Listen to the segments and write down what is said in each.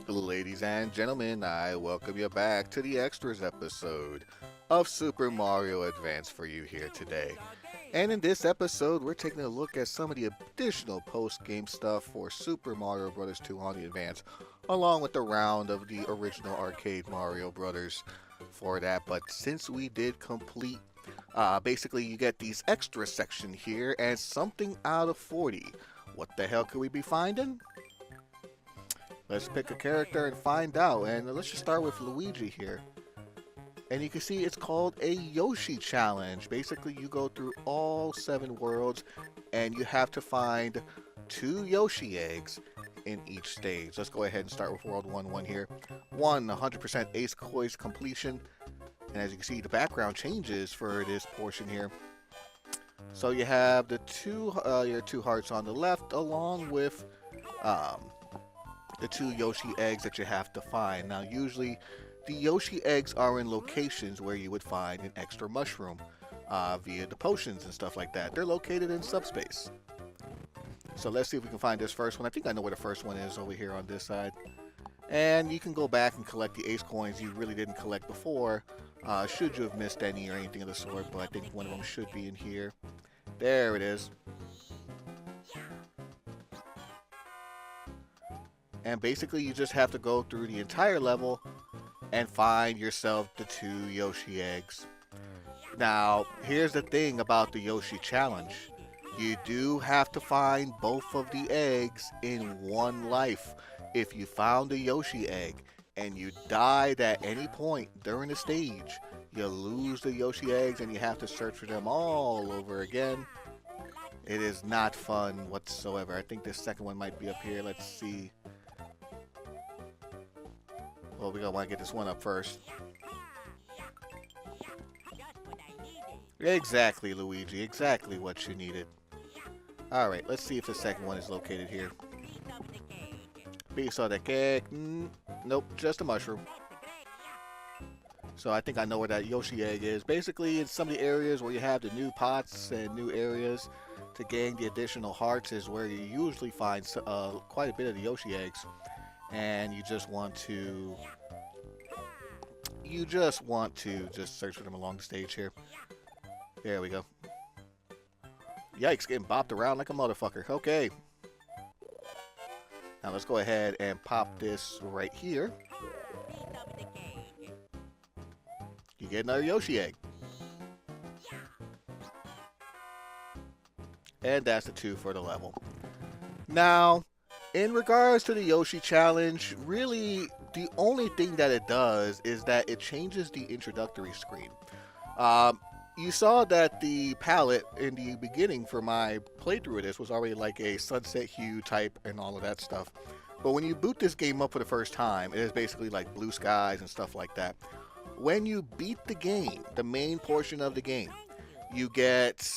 Ladies and gentlemen, I welcome you back to the Extras episode of Super Mario Advance for you here today. And in this episode, we're taking a look at some of the additional post-game stuff for Super Mario Bros. 2 on the Advance, along with the round of the original arcade Mario Bros. For that. But since we did complete, basically you get these extra section here and something out of 40. What the hell could we be finding? Let's pick a character and find out. And let's just start with Luigi here. And you can see it's called a Yoshi challenge. Basically, you go through all 7 worlds and you have to find 2 Yoshi eggs in each stage. Let's go ahead and start with World 1 here. 100% Ace Coins completion. And as you can see, the background changes for this portion here. So you have the your 2 hearts on the left, along with the 2 Yoshi eggs that you have to find. Now, usually the Yoshi eggs are in locations where you would find an extra mushroom via the potions and stuff like that. They're located in subspace. So let's see if we can find this first one. I think I know where the first one is over here on this side. And you can go back and collect the ace coins you really didn't collect before, should you have missed any or anything of the sort, but I think one of them should be in here. There it is. And basically you just have to go through the entire level and find yourself the 2 Yoshi eggs. Now, here's the thing about the Yoshi challenge. You do have to find both of the eggs in one life. If you found a Yoshi egg and you died at any point during the stage, you lose the Yoshi eggs and you have to search for them all over again. It is not fun whatsoever. I think this second one might be up here. Let's see. Well, we're going to want to get this one up first. Exactly, Luigi. Exactly what you needed. Alright, let's see if the second one is located here. Piece of the cake. Nope, just a mushroom. So I think I know where that Yoshi egg is. Basically, in some of the areas where you have the new pots and new areas to gain the additional hearts is where you usually find quite a bit of the Yoshi eggs. And you just want to just search for them along the stage here. There we go. Yikes, getting bopped around like a motherfucker. Okay. Now let's go ahead and pop this right here. You get another Yoshi egg. And that's the 2 for the level. Now, in regards to the Yoshi challenge, really the only thing that it does is that it changes the introductory screen. You saw that the palette in the beginning for my playthrough of this was already like a sunset hue type and all of that stuff. But when you boot this game up for the first time, it is basically like blue skies and stuff like that. When you beat the game, the main portion of the game, you get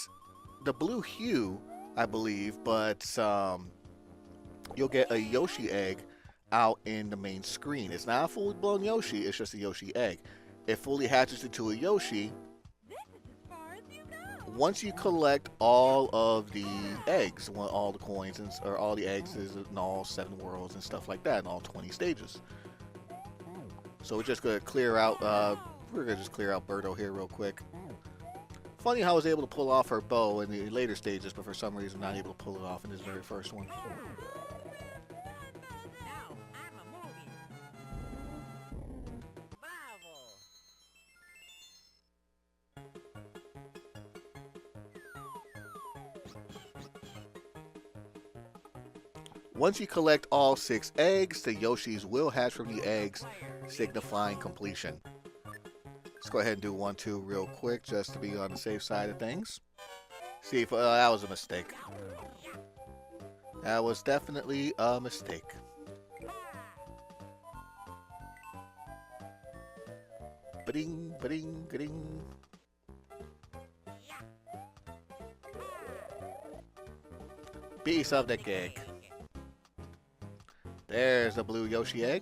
the blue hue, I believe, but you'll get a Yoshi egg out in the main screen. It's not a fully blown Yoshi, it's just a Yoshi egg. It fully hatches into a Yoshi once you collect all of the eggs, all the coins, or all the eggs in all 7 worlds and stuff like that, in all 20 stages. So we're just going to clear out, Birdo here real quick. Funny how I was able to pull off her bow in the later stages, but for some reason not able to pull it off in this very first one. Once you collect all 6 eggs, the Yoshis will hatch from the eggs, signifying completion. Let's go ahead and do 1, 2 real quick, just to be on the safe side of things. See if that was a mistake. That was definitely a mistake. Ba-ding, ba-ding, ba-ding. Piece of the cake. There's a blue Yoshi egg.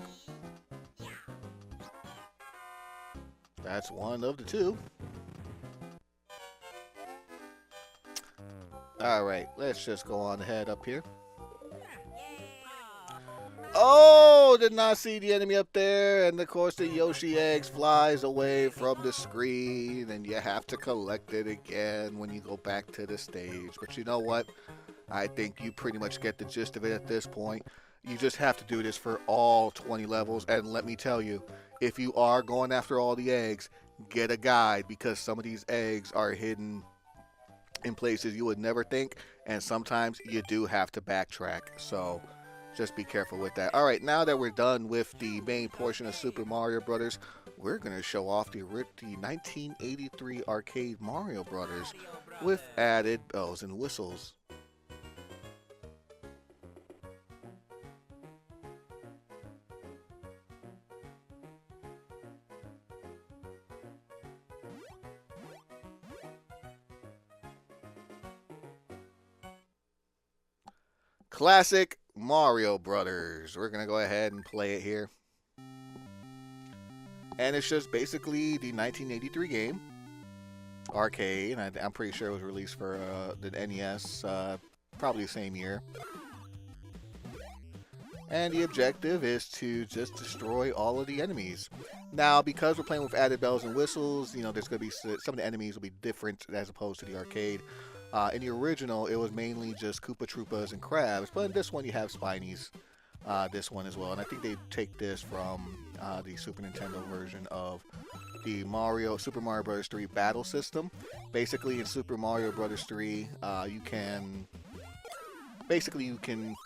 That's one of the 2. Alright, let's just go on ahead up here. Oh, did not see the enemy up there. And of course the Yoshi eggs flies away from the screen. And you have to collect it again when you go back to the stage. But you know what? I think you pretty much get the gist of it at this point. You just have to do this for all 20 levels. And let me tell you, if you are going after all the eggs, get a guide, because some of these eggs are hidden in places you would never think. And sometimes you do have to backtrack. So just be careful with that. All right, now that we're done with the main portion of Super Mario Brothers, we're going to show off the 1983 arcade Mario Brothers with added bells and whistles. Classic Mario Brothers. We're going to go ahead and play it here. And it's just basically the 1983 game. Arcade. And I'm pretty sure it was released for the NES probably the same year. And the objective is to just destroy all of the enemies. Now, because we're playing with added bells and whistles, you know, there's going to be some of the enemies will be different as opposed to the arcade. In the original, it was mainly just Koopa Troopas and crabs, but in this one you have Spinies, this one as well. And I think they take this from the Super Nintendo version of the Super Mario Bros. 3 battle system. Basically, in Super Mario Bros. 3, you can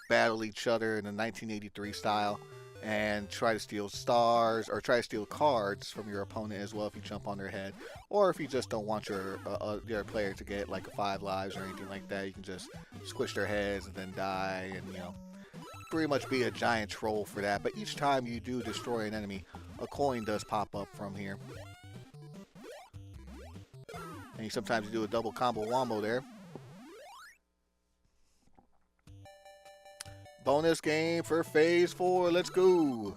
battle each other in the 1983 style and try to steal stars or try to steal cards from your opponent as well if you jump on their head, or if you just don't want your player to get like 5 lives or anything like that, you can just squish their heads and then die, and you know, pretty much be a giant troll for that. But each time you do destroy an enemy, a coin does pop up from here, and you sometimes do a double combo wombo there. Bonus game for phase 4. Let's go.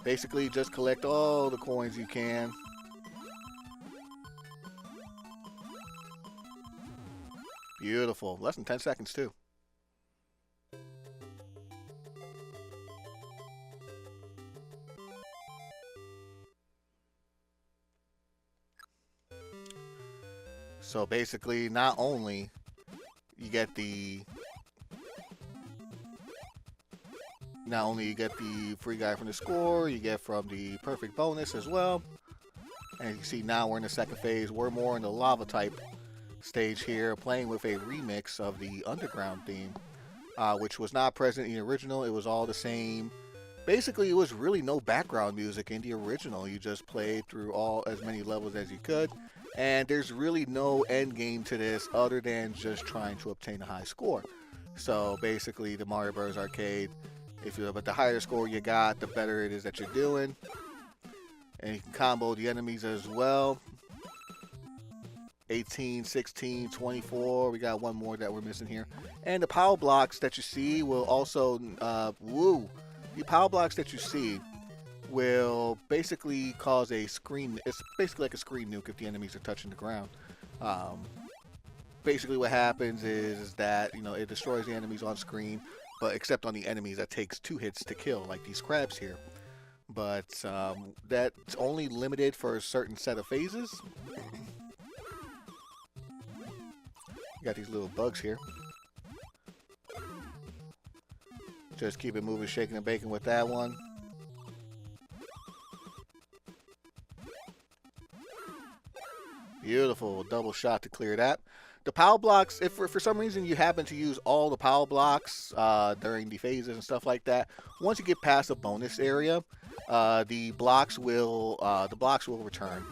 Basically, just collect all the coins you can. Beautiful. Less than 10 seconds, too. So basically, not only you get the free guy from the score, you get from the perfect bonus as well. And you can see now we're in the second phase. We're more in the lava type stage here, playing with a remix of the Underground theme, which was not present in the original. It was all the same. Basically, it was really no background music in the original. You just played through as many levels as you could. And there's really no end game to this other than just trying to obtain a high score. So basically, the Mario Bros. Arcade, but the higher score you got, the better it is that you're doing. And you can combo the enemies as well. 18, 16, 24. We got one more that we're missing here. And the power blocks that you see will also, the power blocks that you see will basically cause a screen. It's basically like a screen nuke if the enemies are touching the ground. Basically what happens is that, you know, it destroys the enemies on screen, but except on the enemies that takes 2 hits to kill, like these crabs here. But that's only limited for a certain set of phases. You got these little bugs here. Just keep it moving, shaking and baking with that one. Beautiful. Double shot to clear that. The power blocks, if for some reason you happen to use all the power blocks during the phases and stuff like that, once you get past a bonus area, the blocks will return.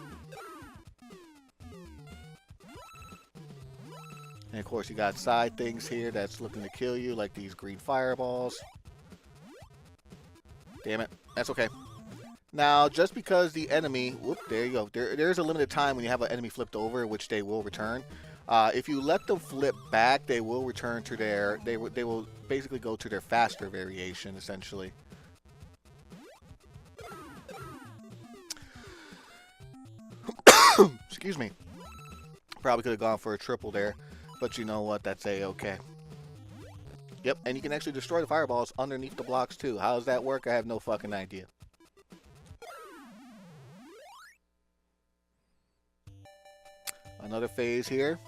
And of course, you got side things here that's looking to kill you, like these green fireballs. Damn it. That's okay. Now, just because the enemy... Whoop, there you go. There's a limited time when you have an enemy flipped over, which they will return. If you let them flip back, they will return to their... They will basically go to their faster variation, essentially. Excuse me. Probably could have gone for a triple there. But you know what? That's A-okay. Yep, and you can actually destroy the fireballs underneath the blocks too. How does that work? I have no fucking idea. Another phase here.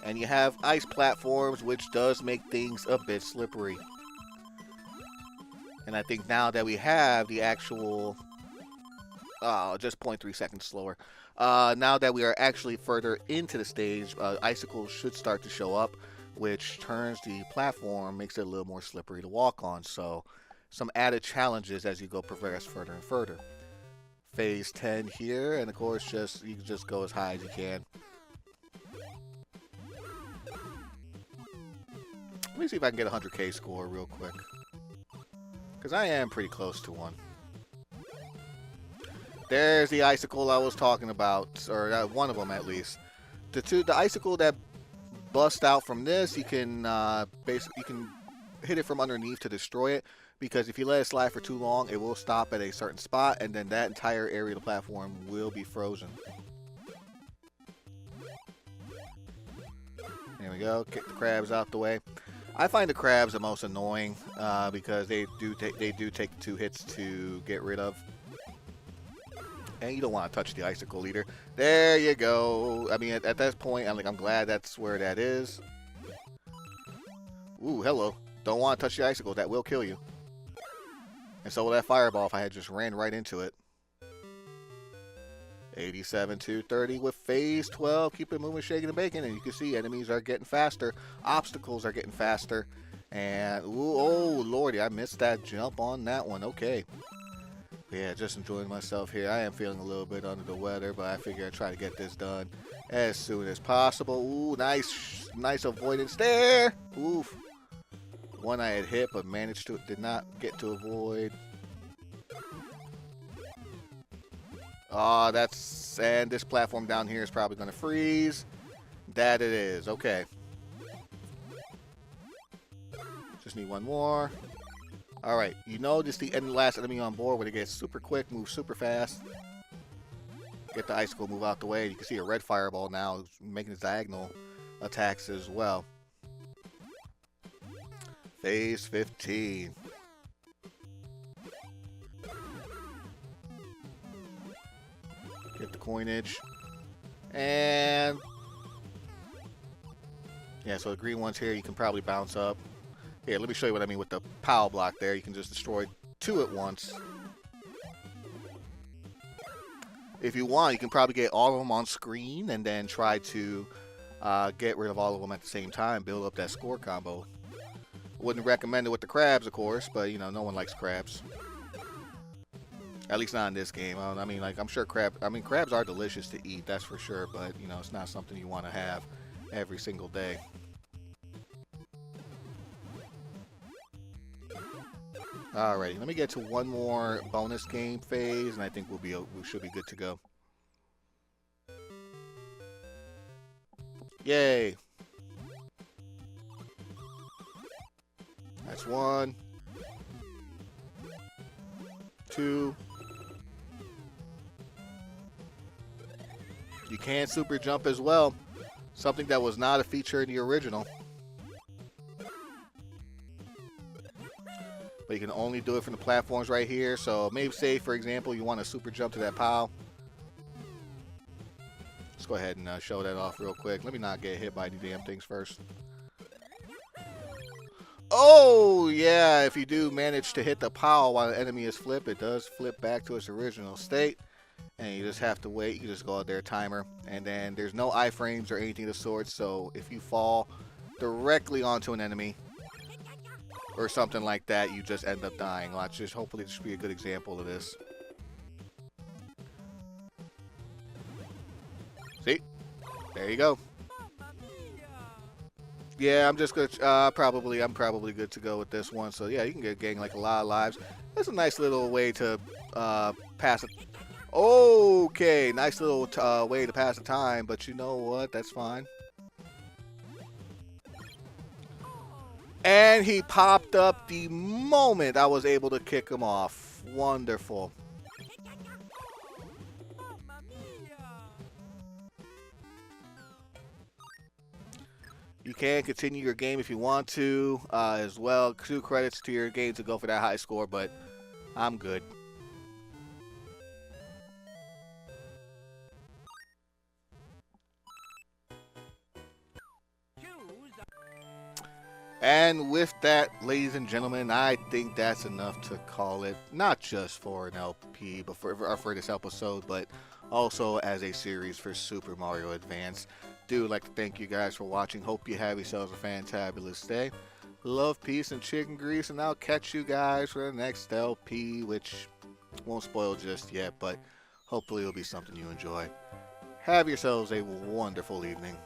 And you have ice platforms, which does make things a bit slippery. And I think now that we have the actual... Oh, just 0.3 seconds slower. Now that we are actually further into the stage, icicles should start to show up, which turns the platform, makes it a little more slippery to walk on. So some added challenges as you go progress further and further. Phase 10 here, and of course you can just go as high as you can. Let me see if I can get a 100k score real quick, because I am pretty close to one. There's the icicle I was talking about, or one of them at least. The icicle that busts out from this, you can basically hit it from underneath to destroy it, because if you let it slide for too long, it will stop at a certain spot, and then that entire area of the platform will be frozen. There we go. Kick the crabs out the way. I find the crabs the most annoying because they do take 2 hits to get rid of. And you don't want to touch the icicle either. There you go. I mean, at that point, I'm glad that's where that is. Ooh, hello. Don't want to touch the icicle. That will kill you. And so will that fireball if I had just ran right into it. 87 to 30 with phase 12. Keep it moving, shaking, and baking. And you can see enemies are getting faster. Obstacles are getting faster. And, ooh, oh, lordy, I missed that jump on that one. Okay. Yeah, just enjoying myself here. I am feeling a little bit under the weather, but I figure I'd try to get this done as soon as possible. Ooh, nice avoidance there. Oof. One I had hit, but did not get to avoid. Oh, and this platform down here is probably going to freeze. That it is. Okay. Just need one more. Alright, you know this is the last enemy on board where they get super quick, move super fast. Get the icicle, move out the way. You can see a red fireball now making diagonal attacks as well. Phase 15. Get the coinage. And... yeah, so the green ones here, you can probably bounce up. Here, let me show you what I mean with the POW block there. You can just destroy 2 at once. If you want, you can probably get all of them on screen and then try to get rid of all of them at the same time. Build up that score combo. Wouldn't recommend it with the crabs, of course, but, you know, no one likes crabs. At least not in this game. I mean, like, I'm sure crabs are delicious to eat, that's for sure, but, you know, it's not something you want to have every single day. Alrighty, let me get to one more bonus game phase, and I think we should be good to go. Yay! That's 1, 2. You can super jump as well, something that was not a feature in the original. But you can only do it from the platforms right here. So maybe say, for example, you want to super jump to that pile. Let's go ahead and show that off real quick. Let me not get hit by any damn things first. Oh, yeah, if you do manage to hit the pile while the enemy is flipped, it does flip back to its original state. And you just have to wait. You just go out there, timer. And then there's no iframes or anything of the sort. So if you fall directly onto an enemy, or something like that, you just end up dying. Watch this. Hopefully this should be a good example of this. See? There you go. Yeah, I'm just gonna I'm probably good to go with this one. So yeah, you can gain like a lot of lives. That's a nice little way to pass it. Okay, nice little way to pass the time, but you know what? That's fine. And he popped up the moment I was able to kick him off. Wonderful. You can continue your game if you want to, as well. 2 credits to your game to go for that high score, but I'm good. And with that, ladies and gentlemen, I think that's enough to call it, not just for an LP, but for this episode, but also as a series for Super Mario Advance. Do like to thank you guys for watching. Hope you have yourselves a fantabulous day. Love, peace, and chicken grease, and I'll catch you guys for the next LP, which won't spoil just yet, but hopefully it'll be something you enjoy. Have yourselves a wonderful evening.